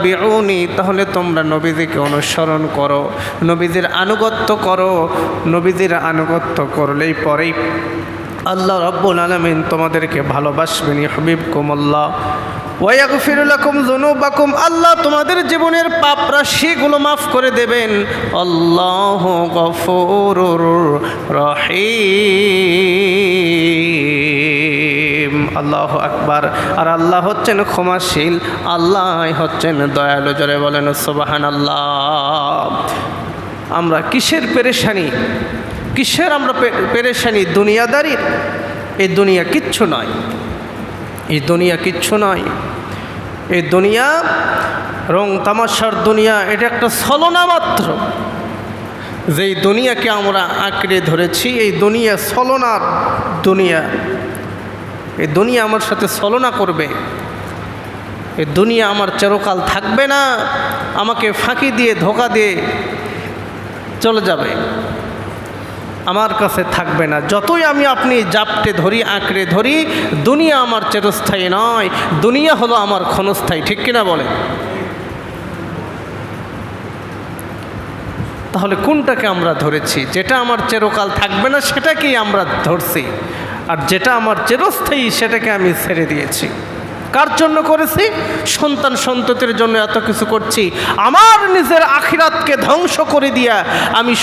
বিউনি, তাহলে তোমরা নবীজিকে অনুসরণ করো, নবীজির আনুগত্য করো। নবীজির আনুগত্য করলেই পরেই আল্লাহ রাব্বুল আলামিন তোমাদেরকে ভালোবাসবেন। ইউহিব্বুকুমুল্লাহ ওয়া ইয়াগফির লাকুম যুনুবাকুম, আল্লাহ তোমাদের জীবনের পাপ রাশিগুলো মাফ করে দেবেন। আল্লাহু গফুরুর রহিম। আল্লাহু আকবার। আর আল্লাহ হচ্ছেন ক্ষমাশীল, আল্লাহ হচ্ছেন দয়ালু। জোরে বলেন সুবহানাল্লাহ। আমরা কিসের পেরেশানি, কিসের আমরা পেরেশানি? দুনিয়াদারির। এই দুনিয়া কিচ্ছু নয়, এই দুনিয়া কিচ্ছু নয়। এই দুনিয়া রং তামাশার দুনিয়া, এটা একটা ছলনা মাত্র। যেই দুনিয়াকে আমরা আঁকড়ে ধরেছি, এই দুনিয়া ছলনার দুনিয়া। এই দুনিয়া আমার সাথে ছলনা করবে, এই দুনিয়া আমার চিরকাল থাকবে না, আমাকে ফাঁকি দিয়ে ধোঁকা দিয়ে চলে যাবে, আমার কাছে থাকবে না। যতই আমি আপনি জাপটে ধরি, আঁকড়ে ধরি, দুনিয়া আমার চিরস্থায়ী নয়, দুনিয়া হলো আমার ক্ষণস্থায়ী। ঠিক কিনা বলে? তাহলে কোনটাকে আমরা ধরেছি? যেটা আমার চিরকাল থাকবে না সেটাকেই আমরা ধরছি, আর যেটা আমার চিরস্থায়ী সেটাকে আমি ছেড়ে দিয়েছি। কার জন্য করেছি? সন্তান সন্ততির জন্য এত কিছু করছি। আমার নিজের আখিরাতকে ধ্বংস করে দিয়া আমি